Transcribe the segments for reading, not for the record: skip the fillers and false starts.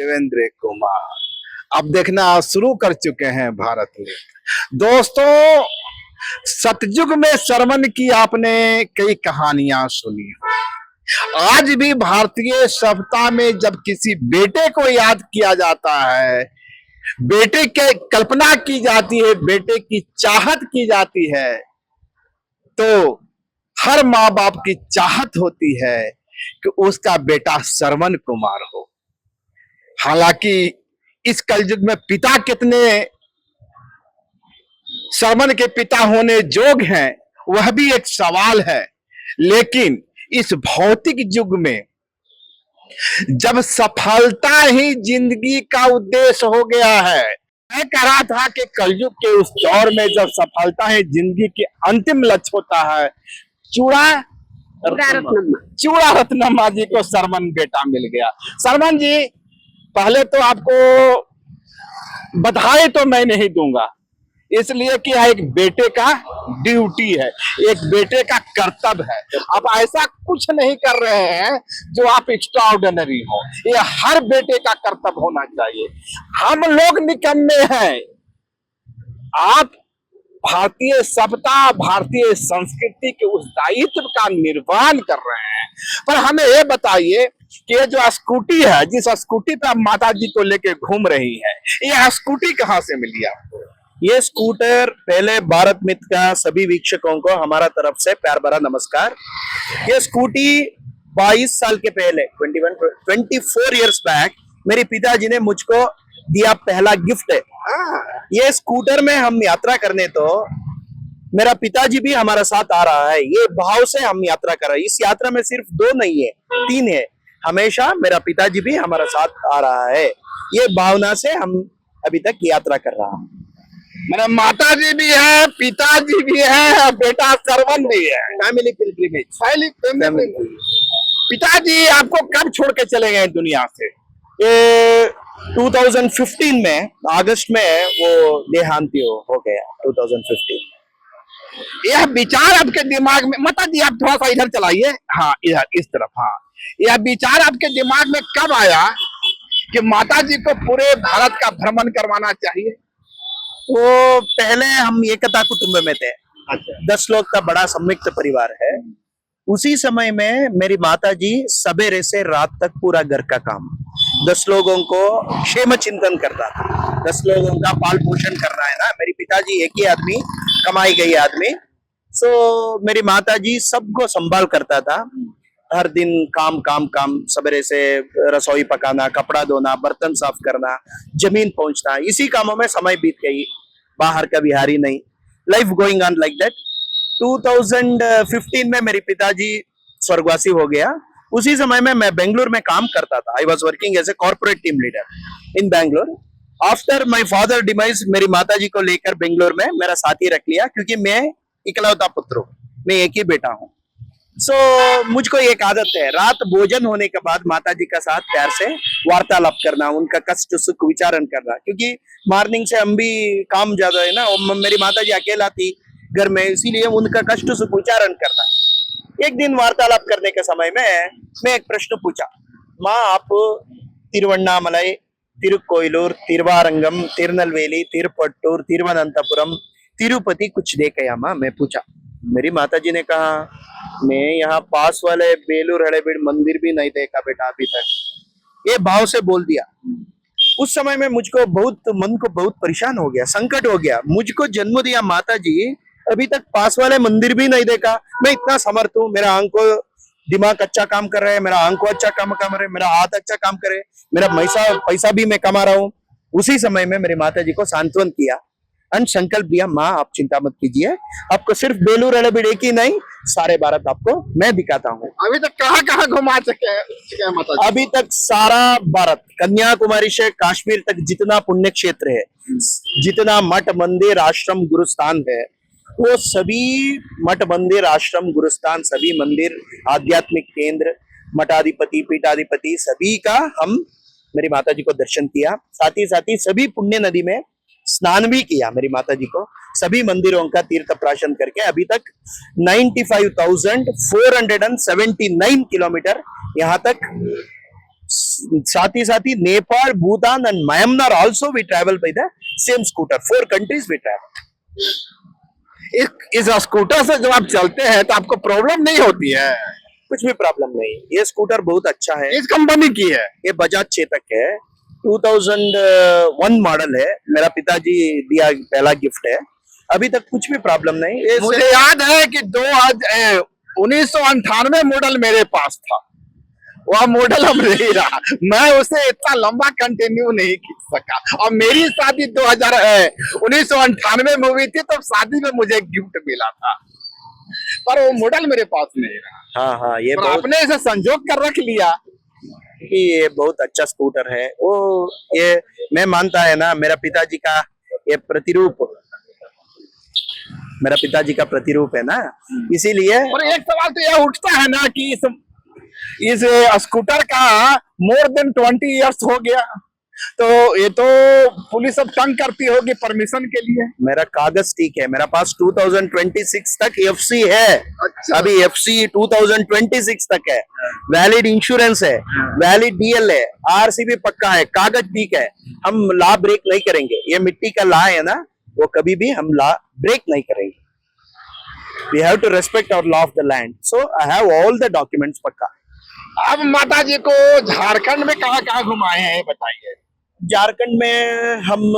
देवेंद्र कुमार। अब देखना शुरू कर चुके हैं भारत में। दोस्तों, सतयुग में सरवन की आपने कई कहानियां सुनी। आज भी भारतीय सभ्यता में जब किसी बेटे को याद किया जाता है, बेटे के कल्पना की जाती है, बेटे की चाहत की जाती है, तो हर माँ बाप की चाहत होती है कि उसका बेटा श्रवण कुमार हो। हालांकि इस कलयुग में पिता कितने श्रवण के पिता होने योग्य हैं वह भी एक सवाल है। लेकिन इस भौतिक युग में जब सफलता ही जिंदगी का उद्देश्य हो गया है, मैं कह रहा था कि कलयुग के उस दौर में जब सफलता ही जिंदगी के अंतिम लक्ष्य होता है, चूड़ा रत्नम्मा जी को श्रवण बेटा मिल गया। श्रवण जी, पहले तो आपको बधाई तो मैं नहीं दूंगा, इसलिए कि यह एक बेटे का ड्यूटी है, एक बेटे का कर्तव्य है। आप ऐसा कुछ नहीं कर रहे हैं जो आप एक्स्ट्रा ऑर्डिनरी हो, ये हर बेटे का कर्तव्य होना चाहिए। हम लोग निकम्मे हैं, आप भारतीय सभ्यता, भारतीय संस्कृति के उस दायित्व का निर्वहन कर रहे हैं। पर हमें ये बताइए कि ये जो स्कूटी है, जिस स्कूटी पे आप माता जी को लेके घूम रही है, ये स्कूटी कहाँ से मिली आपको? ये स्कूटर, पहले भारत मित्र का सभी वीक्षकों को हमारा तरफ से प्यार भरा नमस्कार। ये स्कूटी 22 साल के पहले 24 इयर्स बैक मेरे पिताजी ने मुझको दिया पहला गिफ्ट है। ये स्कूटर में हम यात्रा करने, तो मेरा पिताजी भी हमारा साथ आ रहा है, ये भाव से हम यात्रा कर रहे हैं। इस यात्रा में सिर्फ 2 नहीं है, 3 है। हमेशा मेरा पिताजी भी हमारा साथ आ रहा है, ये भावना से हम अभी तक यात्रा कर रहा हूँ। मेरा माता जी भी है, पिताजी भी है, बेटा श्रवण भी है। Family pilgrimage. पिताजी आपको कब छोड़ के चले गए दुनिया से? ये 2015 में अगस्त में वो देहांती हो गया। 2015 यह विचार आपके दिमाग में, माता जी आप थोड़ा सा इधर चलाइए, हाँ इधर इस तरफ, हाँ, यह विचार आपके दिमाग में कब आया कि माता जी को पूरे भारत का भ्रमण करवाना चाहिए? वो पहले हम एकता कुटुंब में थे। अच्छा। 10 लोग का बड़ा संयुक्त परिवार है। उसी समय में मेरी माताजी सवेरे से रात तक पूरा घर का काम, 10 लोगों को क्षेम चिंतन करता था। 10 लोगों का पाल पोषण करना है ना, मेरी पिताजी एक ही आदमी, कमाई गई आदमी, सो मेरी माताजी सबको संभाल करता था। हर दिन काम काम काम, सवेरे से रसोई पकाना, कपड़ा धोना, बर्तन साफ करना, जमीन पहुंचना, इसी कामों में समय बीत गई। बाहर का बिहारी नहीं, life going on like that. 2015 में मेरे पिताजी स्वर्गवासी हो गया। उसी समय में मैं बेंगलोर में काम करता था। I was working as a corporate team leader in Bangalore. After my father demise, मेरी माताजी को लेकर बेंगलोर में मेरा साथी रख लिया, क्योंकि मैं इकलौता पुत्र हूँ, मैं एक ही बेटा हूँ। मुझको एक आदत है, रात भोजन होने के बाद माताजी का साथ प्यार से वार्तालाप करना, उनका कष्ट सुख विचारण करना, क्योंकि मॉर्निंग से हम भी काम ज्यादा है ना, मेरी माताजी अकेला थी घर में, इसीलिए उनका कष्ट सुख विचारण करना। एक दिन वार्तालाप करने के समय में मैं एक प्रश्न पूछा, माँ आप तिरुवन्नामलाई, तिरुकोयलूर, तिरुवारंगम, तिरुनेलवेली, तिरुपट्टूर, तिरुवनंतपुरम, तिरुपति कुछ देखे या माँ? मैं पूछा। मेरी माताजी ने कहा, मैं यहाँ पास वाले बेलूर हड़ेबीड़ मंदिर भी नहीं देखा बेटा अभी तक। ये भाव से बोल दिया। उस समय में मुझको मन को बहुत परेशान हो गया, संकट हो गया। मुझको जन्म दिया माताजी, अभी तक पास वाले मंदिर भी नहीं देखा। मैं इतना समर्थ हूँ, मेरा आंख को दिमाग अच्छा काम कर रहा है, मेरा आंख को अच्छा काम कर रहा है, मेरा हाथ अच्छा काम करे, मेरा पैसा भी मैं कमा रहा हूँ। उसी समय में मेरी माताजी को सांत्वन किया, संकल्प दिया, माँ आप चिंता मत कीजिए, आपको सिर्फ बेलूर हड़ेबीड़ एक ही नहीं, सारे भारत आपको मैं दिखाता हूँ। अभी तक कहाँ कहाँ घुमा चुके हैं माता जी? अभी तक सारा भारत, कन्याकुमारी से काश्मीर तक जितना पुण्य क्षेत्र है, जितना मठ मंदिर आश्रम गुरुस्थान है, वो सभी मठ मंदिर आश्रम गुरुस्थान, सभी मंदिर आध्यात्मिक केंद्र, मठाधिपति पीठाधिपति, सभी का हम मेरी माताजी को दर्शन किया। साथ ही सभी पुण्य नदी में स्नान भी किया मेरी माताजी को। सभी मंदिरों का तीर्थ प्राशन करके अभी तक 95,479 किलोमीटर यहाँ तक साथ ही Nepal, Bhutan and Myanmar also we travel by the same scooter. 4 countries we travel. इस स्कूटर से जब आप चलते हैं तो आपको प्रॉब्लम नहीं होती है? कुछ भी प्रॉब्लम नहीं. ये स्कूटर बहुत अच्छा है. इस कंपनी की है? ये बजाज चेतक है. 2001 मॉडल है. मेरा पिताजी दिया पहला गिफ्ट है. अभी तक कुछ भी प्रॉब्लम नहीं. ये मुझे याद है कि 1998 मॉडल मेरे पास था, वह मॉडल अब नहीं रहा. मैं उसे इतना लंबा कंटिन्यू नहीं खींच सका. और मेरी शादी 1998 में हुई थी, तो शादी में मुझे गिफ्ट मिला था, पर वो मॉडल मेरे पास नहीं रहा. हाँ, ये पर आपने इसे संजोग कर रख लिया कि ये बहुत अच्छा स्कूटर है. वो ये मैं मानता है ना, मेरा पिताजी का ये प्रतिरूप, मेरा पिताजी का प्रतिरूप है ना, इसीलिए. और एक सवाल तो यह उठता है ना कि इस स्कूटर का मोर देन 20 इयर्स हो गया, तो ये तो पुलिस अब तंग करती होगी परमिशन के लिए. मेरा कागज ठीक है. मेरा पास 2026 तक एफसी है. अच्छा. अभी एफसी 2026 तक है. वैलिड इंश्योरेंस है, वैलिड डीएल है, आरसीबी पक्का है, कागज ठीक है. हम लॉ ब्रेक नहीं करेंगे. ये मिट्टी का लॉ है ना, वो कभी भी हम लॉ ब्रेक नहीं करेंगे. We have to respect our law of the land. So I have all the documents पक्का. अब माता जी को झारखंड में कहाँ कहाँ घुमाए हैं, बताइए. झारखंड में हम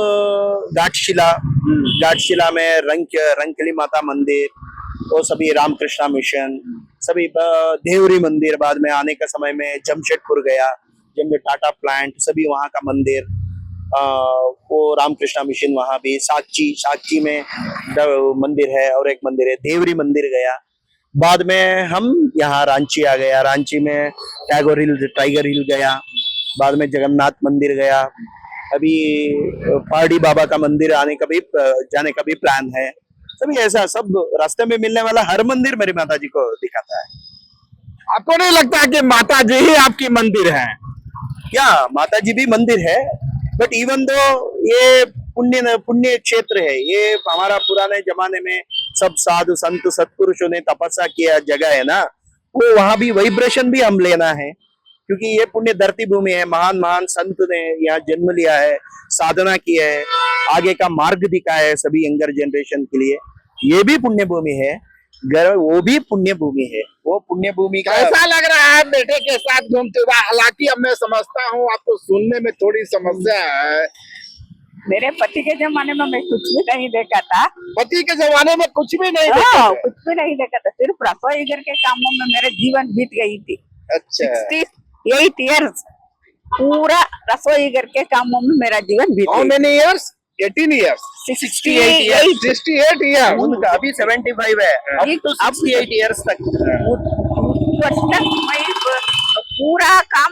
घाटशिला में रंगकिली माता मंदिर, वो सभी रामकृष्णा मिशन, सभी देवरी मंदिर. बाद में आने का समय में जमशेदपुर गया, टाटा प्लांट, सभी वहाँ का मंदिर, वो रामकृष्णा मिशन वहाँ भी. साक्षी में मंदिर है और एक मंदिर है. देवरी मंदिर गया. बाद में हम यहाँ रांची आ गया. रांची में टाइगर हिल गया. बाद में जगन्नाथ मंदिर गया. अभी पारडी बाबा का मंदिर जाने का भी प्लान है. सभी ऐसा सब रास्ते में मिलने वाला हर मंदिर मेरी माता जी को दिखाता है. आपको नहीं लगता कि माता जी ही आपकी मंदिर है? क्या माता जी भी मंदिर है, बट इवन दो ये पुण्य क्षेत्र है. ये हमारा पुराने जमाने में सब साधु संत सत्पुरुषों ने तपस्या किया जगह है ना, वो वहां भी वाइब्रेशन भी हम लेना है, क्योंकि ये पुण्य धरती भूमि है. महान महान संत ने यहाँ जन्म लिया है, साधना की है, आगे का मार्ग दिखाया है सभी यंगर जनरेशन के लिए. ये भी पुण्य भूमि है. वो भी पुण्य भूमि है. वो पुण्य भूमि का कैसा लग रहा है बेटे के साथ घूमते हुए? हालांकि अब मैं समझता हूँ आपको सुनने में थोड़ी समस्या है. मेरे पति के जमाने में मैं कुछ भी नहीं देखा था. पति के जमाने में कुछ भी नहीं देखा हाँ, था? कुछ भी नहीं देखा था. सिर्फ रसोई घर के कामों में मेरा जीवन बीत गई थी. अच्छा. 68 years पूरा रसोई घर के कामों में मेरा जीवन बीत How गई. many years? 18 years. 68 68 years. उनका अभी 75 है. अब 68 इयर्स तक. वर्ष तक मैं पूरा काम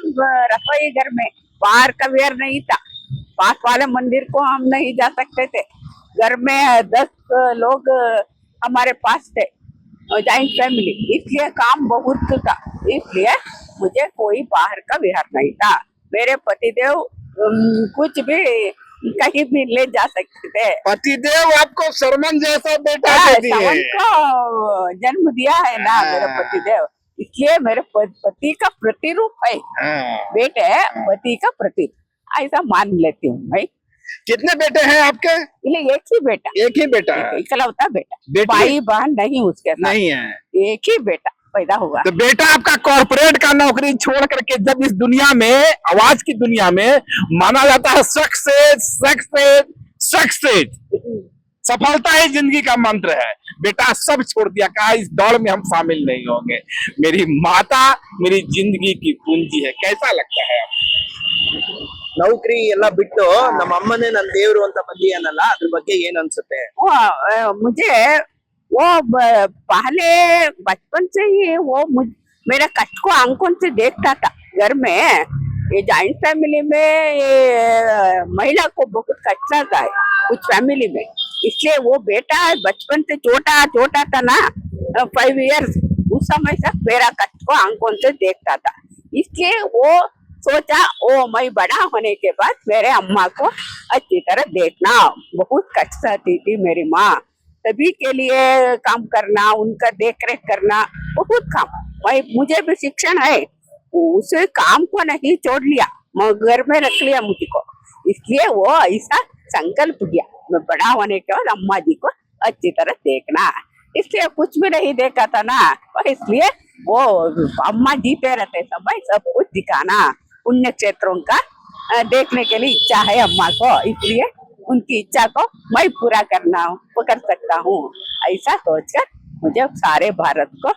रसोई घर में, बाहर का वेयर नहीं था. पास वाले मंदिर को हम नहीं जा सकते थे. घर में 10 लोग हमारे पास थे, जॉइंट फैमिली, इसलिए काम बहुत था. इसलिए मुझे कोई बाहर का विहार नहीं था. मेरे पतिदेव कुछ भी कहीं भी ले जा सकते थे. पतिदेव आपको सरमन जैसा बेटा दे दिए. श्रवण को जन्म दिया है ना मेरे पतिदेव, इसलिए मेरे पति का प्रतिरूप है. बेटे पति का प्रतिरूप ऐसा मान लेती हूँ भाई. कितने बेटे हैं आपके? एक ही बेटा. एक ही बेटा है. इकलौता बेटा. बेटी? भाई बहन नहीं उसके साथ. नहीं है. एक ही बेटा पैदा हुआ. तो बेटा आपका कॉर्पोरेट का नौकरी छोड़ करके जब इस दुनिया में, आवाज की दुनिया में, माना जाता है सक्सेस, सफलता ही जिंदगी का मंत्र है, बेटा सब छोड़ दिया, कहा इस दौड़ में हम शामिल नहीं होंगे. मेरी माता मेरी जिंदगी की पूंजी है. कैसा लगता है आपको? ನೌಕರಿ ಎಲ್ಲ ಬಿಟ್ಟು ನಮ್ಮ ಅಮ್ಮನೇ ನನ್ನ ದೇವ್ರು ಅಂತ ಬಂದಿಯಾನಲ್ಲ, ಅದ್ರ ಬಗ್ಗೆ ಏನ್ ಅನ್ಸುತ್ತೆ? मुझे वो पहले बचपन से ही वो मेरा कष्ट को आंखों से देखता था. घर में ये जॉइंट फैमिली में ये महिला को बहुत कष्ट आता है कुछ फैमिली में. इसलिए वो बेटा बचपन से छोटा था ना, 5 years, उस समय तक मेरा कष्ट को आंखों से देखता था. इसलिए वो सोचा ओ मैं बड़ा होने के बाद मेरे अम्मा को अच्छी तरह देखना. बहुत कष्ट आती थी मेरी माँ. सभी के लिए काम करना, उनका देख रेख करना, बहुत काम. मुझे भी शिक्षण है, उसे काम को नहीं छोड़ लिया, घर में रख लिया मुझको। इसलिए वो ऐसा संकल्प किया, मैं बड़ा होने के बाद अम्मा जी को अच्छी तरह देखना। इसलिए कुछ भी नहीं देखा था ना, और इसलिए वो अम्मा जीते रहते समय सब कुछ दिखाना, पुण्य क्षेत्रों का देखने के लिए इच्छा है अम्मा को, इसलिए उनकी इच्छा को मैं पूरा कर सकता हूँ। ऐसा सोचकर मुझे सारे भारत को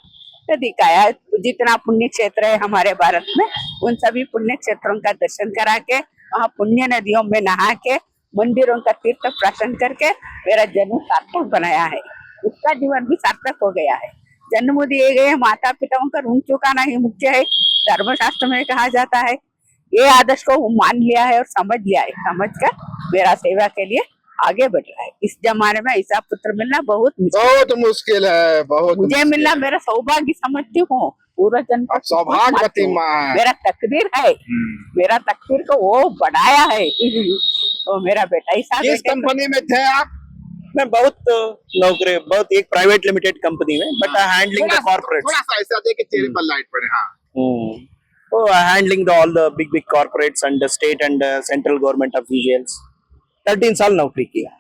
दिखाया। जितना पुण्य क्षेत्र है हमारे भारत में, उन सभी पुण्य क्षेत्रों का दर्शन करा के, वहाँ पुण्य नदियों में नहा के, मंदिरों का तीर्थ प्राशन करके मेरा जन्म सार्थक बनाया है। उसका जीवन भी सार्थक हो गया है। जन्म दिए गए माता पिताओं का ऋण चुकाना ही मुख्य है, धर्मशास्त्र में कहा जाता है। ये आदर्श को मान लिया है और समझ लिया है, समझकर मेरा सेवा के लिए आगे बढ़ रहा है। इस जमाने में ऐसा पुत्र मिलना बहुत मुश्किल है, बहुत मुझे मिलना मेरा सौभाग्य समझती हूँ। पूरा जन्म सौभाग्यवती माँ है, मेरा तकदीर है, मेरा तकदीर को वो बढ़ाया है। तो मेरा बेटा ऐसा किस कंपनी में थे आप? मैं बहुत नौकरी, बहुत एक प्राइवेट लिमिटेड कंपनी में, but I handling the corporate. थोड़ा सा ऐसा दे कि चेहरे पर लाइट पड़े। हाँ, So handling all the big corporates and the state and central government officials। 13 साल नौकरी किया।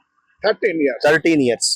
13 years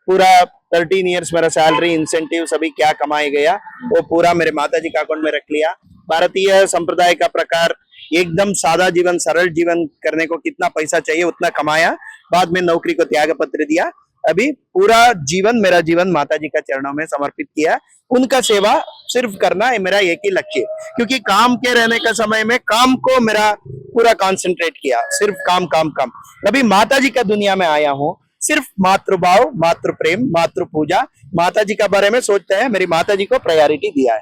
पूरा 13 years मेरा सैलरी इंसेंटिव सभी क्या कमाया गया वो पूरा मेरे माताजी का अकाउंट में रख लिया। भारतीय संप्रदाय का प्रकार एकदम सादा जीवन, सरल जीवन करने को कितना पैसा चाहिए उतना कमाया, बाद में नौकरी को त्याग पत्र दिया। अभी पूरा जीवन, मेरा जीवन माताजी का चरणों में समर्पित किया। उनका सेवा सिर्फ करना है मेरा एक ही लक्ष्य, क्योंकि काम के रहने का समय में काम को मेरा पूरा कंसंट्रेट किया, सिर्फ काम काम काम। अभी माताजी का दुनिया में आया हूँ, सिर्फ मातृभाव, मातृ प्रेम, मातृ पूजा, माताजी का बारे में सोचते हैं, मेरी माताजी को प्रायोरिटी दिया है।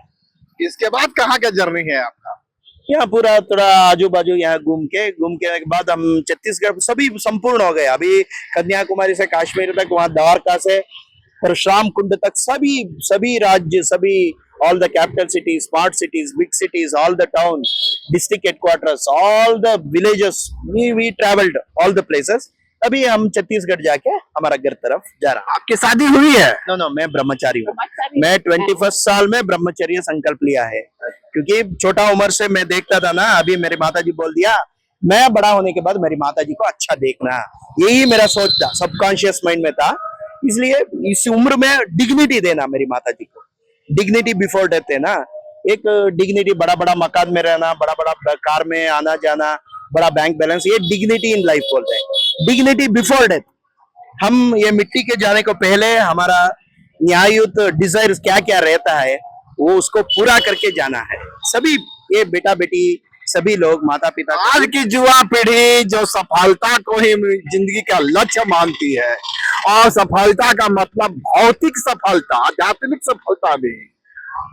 इसके बाद कहाँ का जर्नी है आपका? यहाँ पूरा थोड़ा आजू बाजू यहाँ घूम के बाद हम छत्तीसगढ़ सभी संपूर्ण हो गए। अभी कन्याकुमारी से कश्मीर तक, वहाँ द्वारका से परशुराम कुंड तक सभी राज्य, सभी all the capital cities, smart cities, big cities, all the town, district headquarters, all the villages, we traveled all the places। अभी हम छत्तीसगढ़ जाके हमारा घर तरफ जा रहा। आपकी शादी हुई है? नो, मैं ब्रह्मचारी हूँ। मैं 21 साल में ब्रह्मचर्य संकल्प लिया है, क्योंकि छोटा उम्र से मैं देखता था ना। अभी मेरी माताजी बोल दिया, मैं बड़ा होने के बाद मेरी माताजी को अच्छा देखना, यही मेरा सोच था, सबकॉन्शियस माइंड में था। इसलिए इस उम्र में डिग्निटी देना मेरी माताजी को, डिग्निटी बिफोर डेथ है ना, एक डिग्निटी, बड़ा बड़ा मकान में रहना, बड़ा बड़ा कार में आना जाना, बड़ा बैंक बैलेंस, ये डिग्निटी इन लाइफ बोलते हैं। डिग्निटी बिफोर डेथ, हम ये मिट्टी के जाने को पहले हमारा न्याययुत डिजायर क्या क्या रहता है वो उसको पूरा करके जाना है। सभी ये बेटा बेटी सभी लोग, माता पिता, आज की युवा पीढ़ी जो सफलता को ही जिंदगी का लक्ष्य मानती है, और सफलता का मतलब भौतिक सफलता, आध्यात्मिक सफलता भी,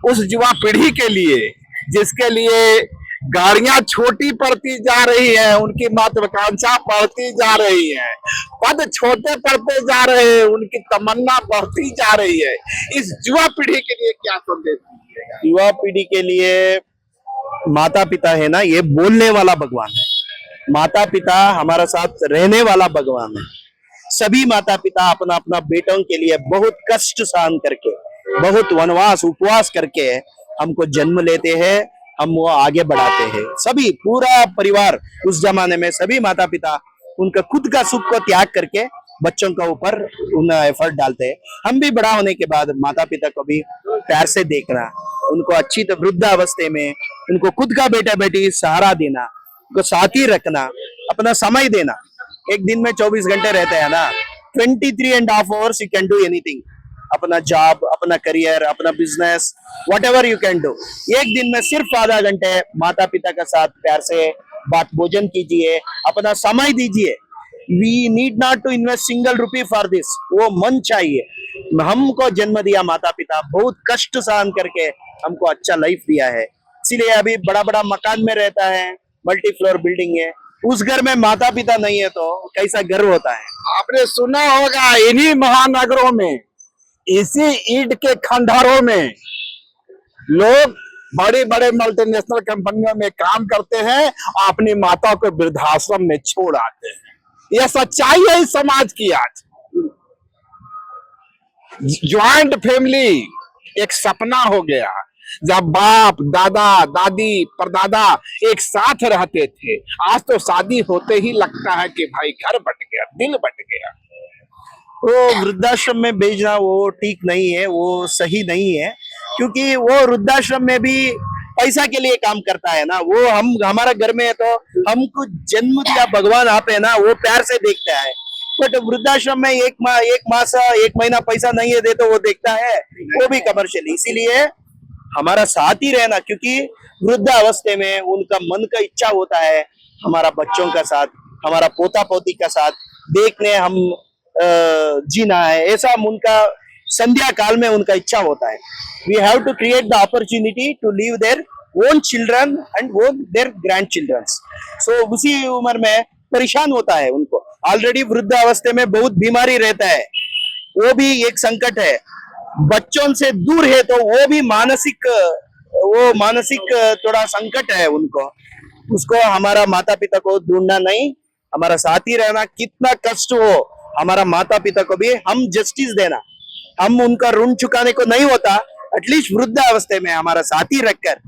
उस युवा पीढ़ी के लिए जिसके लिए गाड़ियां छोटी पड़ती जा रही है, उनकी महत्वाकांक्षा बढ़ती जा रही है, पद छोटे पड़ते जा रहे हैं, उनकी तमन्ना बढ़ती जा रही है, इस युवा पीढ़ी के लिए क्या संदेश दीजिएगा? युवा पीढ़ी के लिए माता पिता है ना, ये बोलने वाला भगवान है। माता पिता हमारा साथ रहने वाला भगवान है। सभी माता पिता अपना अपना बेटों के लिए बहुत कष्ट सहन करके, बहुत वनवास उपवास करके हमको जन्म लेते हैं, हम वो आगे बढ़ाते हैं। सभी पूरा परिवार उस जमाने में सभी माता पिता उनका खुद का सुख को त्याग करके बच्चों के ऊपर उन एफर्ट डालते हैं। हम भी बड़ा होने के बाद माता पिता को भी प्यार से देखना, उनको अच्छी वृद्धावस्था में उनको खुद का बेटा बेटी सहारा देना, उनको साथ ही रखना, अपना समय देना। एक दिन में 24 घंटे रहते हैं ना, 23.5 hours you can do anything। अपना जॉब, अपना करियर, अपना business, whatever you can do। एक दिन में सिर्फ आधा घंटे माता पिता के साथ प्यार से बात भोजन कीजिए, अपना समय दीजिए। We need not to invest single rupee for this। वो मन चाहिए। हमको जन्म दिया माता पिता, बहुत कष्ट सहन करके हमको अच्छा लाइफ दिया है, इसीलिए अभी बड़ा बड़ा मकान में रहता है, मल्टी फ्लोर बिल्डिंग है। उस घर में माता पिता नहीं है तो कैसा गर्व होता है। आपने सुना होगा, इन्हीं महानगरों में, इसी ईंट के खंडहरों में लोग बड़े बड़े मल्टीनेशनल कंपनियों में काम करते हैं और अपनी माता को वृद्धाश्रम में छोड़ आते हैं। यह सच्चाई है इस समाज की। आज ज्वाइंट फैमिली एक सपना हो गया, जब बाप दादा दादी परदादा एक साथ रहते थे। आज तो शादी होते ही लगता है कि भाई घर बट गया, दिल बट गया। वो वृद्धाश्रम में भेजना वो ठीक नहीं है, वो सही नहीं है, क्योंकि वो वृद्धाश्रम में भी पैसा के लिए काम करता है ना। वो हम हमारा घर में है तो हमको जन्म दिया भगवान आप है ना, वो प्यार से देखता है। बट वृद्धाश्रम में एक महीना पैसा नहीं है दे तो वो देखता है, वो भी कमर्शियल। इसीलिए हमारा साथ ही रहना, क्योंकि वृद्ध अवस्था में उनका मन का इच्छा होता है हमारा बच्चों का साथ, हमारा पोता पोती का साथ देखने हम जीना है, ऐसा उनका संध्या काल में उनका इच्छा होता है। We have to create the opportunity to leave their own children and own their grand childrens. So उसी उम्र में परेशान होता है उनको, ऑलरेडी वृद्ध अवस्था में बहुत बीमारी रहता है, वो भी एक संकट है। बच्चों से दूर है तो वो भी मानसिक थोड़ा संकट है उनको। उसको हमारा माता पिता को ढूंढना नहीं, हमारा साथ ही रहना। कितना कष्ट हो हमारा माता पिता को भी हम जस्टिस देना, हम उनका ऋण चुकाने को नहीं होता, एटलीस्ट वृद्ध अवस्था में हमारा साथी रखकर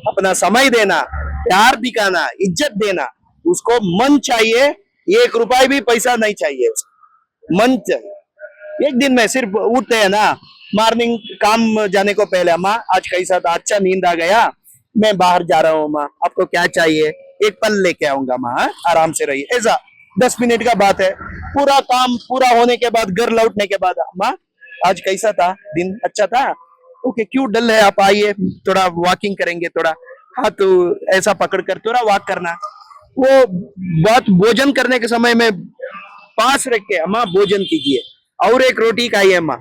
अपना समय देना, प्यार दिखाना, इज्जत देना। उसको मन चाहिए, 1 रुपया भी पैसा नहीं चाहिए, उसको मन चाहिए। एक दिन में सिर्फ उठते हैं ना मॉर्निंग काम जाने को पहले, अम्मा आज कैसा था, अच्छा नींद आ गया, मैं बाहर जा रहा हूँ माँ, आपको क्या चाहिए, एक पल लेके आऊंगा माँ, आराम से रहिए। ऐसा 10 मिनट का बात है। पूरा काम पूरा होने के बाद घर लौटने के बाद, माँ आज कैसा था दिन, अच्छा था, ओके क्यों डल है, आप आइए थोड़ा वॉकिंग करेंगे, थोड़ा हाथ तो ऐसा पकड़कर थोड़ा वॉक करना। वो बात भोजन करने के समय में पास रख के, अम्मा भोजन कीजिए, और एक रोटी खाइए अम्मा,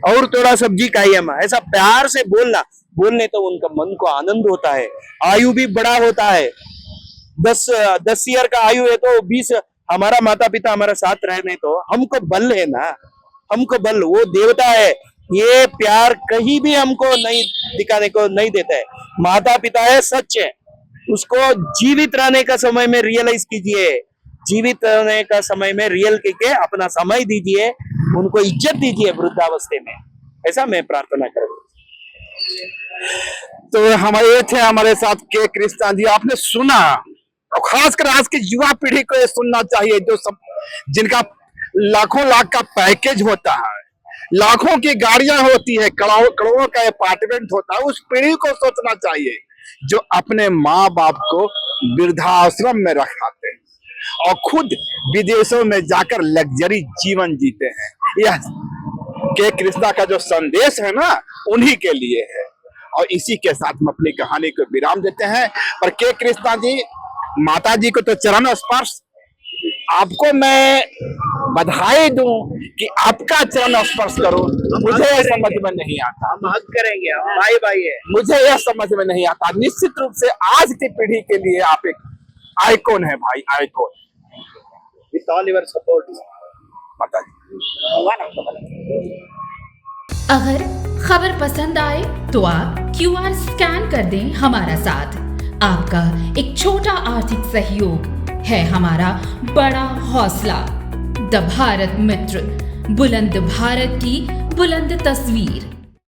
और थोड़ा सब्जी खाइए अम्मा, ऐसा प्यार से बोलने तो उनका मन को आनंद होता है। आयु भी बड़ा होता है, 10 ईयर का आयु है तो 20 हमारा माता पिता हमारा साथ रहने तो हमको बल है ना, हमको बल, वो देवता है। ये प्यार कहीं भी हमको नहीं दिखाने को नहीं देता है। माता पिता है, सच है, उसको जीवित रहने का समय में रियलाइज कीजिए, जीवित रहने का समय में रियल करके अपना समय दीजिए, उनको इज्जत दीजिए वृद्धावस्था में, ऐसा मैं प्रार्थना करूंगा। तो हमारे थे हमारे साथ के कृष्णा जी, आपने सुना, और खासकर आज की युवा पीढ़ी को ये सुनना चाहिए, जो सब जिनका लाखों लाख का पैकेज होता है, लाखों की गाड़ियां होती है, करोड़ों का अपार्टमेंट होता है, उस पीढ़ी को सोचना चाहिए जो अपने माँ बाप को वृद्धाश्रम में रखाते हैं और खुद विदेशों में जाकर लग्जरी जीवन जीते हैं। यह के कृष्णा का जो संदेश है ना, उन्हीं के लिए है। और इसी के साथ हम अपनी कहानी को विराम देते हैं। पर के कृष्णा जी, माता जी को तो चरण स्पर्श, आपको मैं बधाई दूं कि आपका चरण स्पर्श करूं, मुझे यह समझ में नहीं आता। हम हक करेंगे, भाई भाई है, मुझे यह समझ में नहीं आता। निश्चित रूप से आज की पीढ़ी के लिए आप एक आइकॉन है भाई, icon. With all your support माता जी। अगर खबर पसंद आए तो आप QR स्कैन कर दें हमारा साथ। आपका एक छोटा आर्थिक सहयोग है हमारा बड़ा हौसला। द भारत मित्र, बुलंद भारत की बुलंद तस्वीर।